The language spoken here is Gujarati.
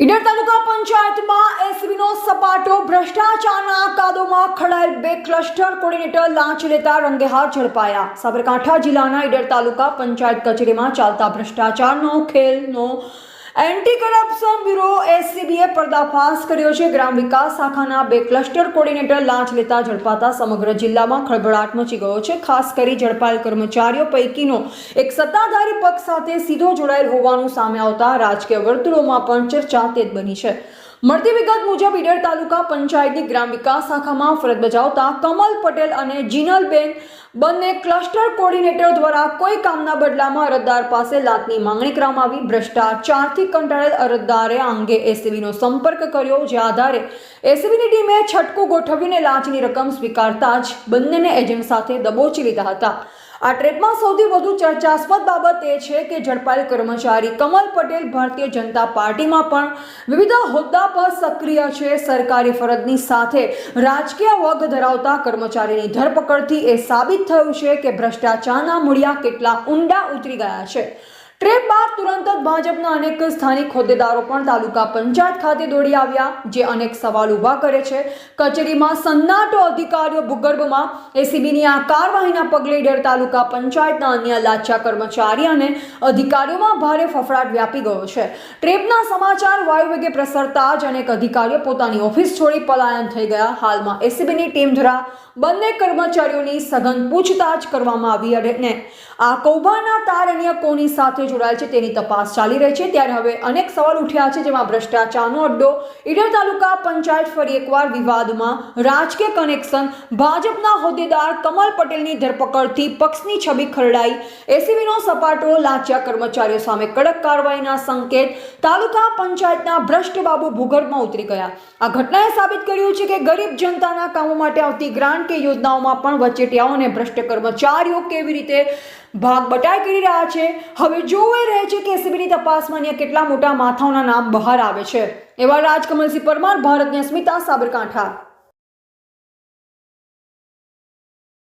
ઈડર તાલુકા પંચાયતમાં એસબીનો સપાટો ભ્રષ્ટાચારના કાદોમાં ખડાયેલ 2 ક્લસ્ટર કોર્ડિનેટર લાંચ લેતા રંગેહાથ ઝડપાયા। સાબરકાંઠા જિલ્લાના ઈડર તાલુકા પંચાયત કચેરીમાં ચાલતા ભ્રષ્ટાચારનો ખેલનો એન્ટી કરપ્શન બ્યુરો એસીબીએ પર્દાફાશ કર્યો છે। ગ્રામ વિકાસ શાખાના 2 ક્લસ્ટર કોર્ડિનેટર લાંચ લેતા ઝડપાતા સમગ્ર જિલ્લામાં ખળભળાટ મચી ગયો છે। ખાસ કરી ઝડપાયેલ કર્મચારીઓ પૈકીનો એક સત્તાધારી પક્ષ સાથે સીધો જોડાયેલ હોવાનું સામે આવતા રાજકીય વર્તુળોમાં પણ ચર્ચા તેજ બની છે। મળતી વિગત મુજબ ઈડર તાલુકા પંચાયતની ગ્રામ વિકાસ શાખામાં ફરજ બજાવતા કમલ પટેલ અને જીનલબેન બંને ક્લસ્ટર કોર્ડિનેટર દ્વારા કોઈ કામના બદલામાં અરજદાર પાસે લાંચની માંગણી કરવામાં આવી। ભ્રષ્ટાચારથી કંટાળેલ અરજદારે આ અંગે એસીબીનો સંપર્ક કર્યો, જે આધારે એસીબીની ટીમે છટકું ગોઠવીને લાંચની રકમ સ્વીકારતા જ બંનેને એજન્ટ સાથે દબોચી લીધા હતા। આ ટ્રેપમાં સૌથી વધુ ચર્ચાસ્પદ બાબત એ છે કે ઝડપાયેલ કર્મચારી કમલ પટેલ ભારતીય જનતા પાર્ટીમાં પણ વિવિધ હોદ્દા પર સક્રિય છે। સરકારી ફરજની સાથે રાજકીય વગ ધરાવતા કર્મચારીની ધરપકડથી એ સાબિત થયું છે કે ભ્રષ્ટાચારના મૂળિયા કેટલા ઊંડા ઉતરી ગયા છે। ટ્રેપ બાદ તુરંત જ ભાજપના અનેક સ્થાનિક હોદ્દેદારો પણ તાલુકા પંચાયત ખાતે દોડી આવ્યા, જે અનેક સવાલ ઊભા કરે છે। કચેરીમાં સન્નાટો, અધિકારીઓ ભૂગર્ભમાં। એસીબીની આ કાર્યવાહીના પગલે ઈડર તાલુકા પંચાયતના અન્ય લાચાર કર્મચારી અને અધિકારીઓમાં ભારે ફફડાટ વ્યાપી ગયો છે। ટ્રેપના સમાચાર વાયુવેગે પ્રસરતા જ અનેક અધિકારીઓ પોતાની ઓફિસ છોડી પલાયન થઈ ગયા। હાલમાં એસીબીની ટીમ દ્વારા બંને કર્મચારીઓની સઘન પૂછતાછ કરવામાં આવી અને આ કૌભાંડના તાર અન્ય કોની સાથે જોડાયેલ છે તેની તપાસ ચાલી રહી છે। ત્યારે હવે અનેક સવાલ ઉઠ્યા છે, જેમાં ભ્રષ્ટાચારનો અડ્ડો ઈડર તાલુકા પંચાયત ફરી એકવાર વિવાદમાં। રાજકીય કનેક્શન, ભાજપના હોદ્દેદાર કમલ પટેલની ધરપકડથી પક્ષની છબી ખરડાઈ, એસીબીનો સપાટો, લાંચિયા કર્મચારીઓ સામે કડક કાર્યવાહીના સંકેત, તાલુકા પંચાયતના ભ્રષ્ટ બાબુ ભૂગર્ભમાં ઉતરી ગયા। આ ઘટનાએ સાબિત કર્યું છે કે ગરીબ જનતાના કામો માટે આવતી ગ્રાન્ટ કે યોજનાઓમાં પણ વચેટિયાઓ અને ભ્રષ્ટ કર્મચારીઓ કેવી રીતે ભાગ બટાઈ કરી રહ્યા છે। હવે જોવાઈ રહે છે કે એસીબીની તપાસમાં અન્ય કેટલા મોટા માથાઓના નામ બહાર આવે છે। એવા રાજકમલસિંહ પરમાર, ભારતની અસ્મિતા, સાબરકાંઠા।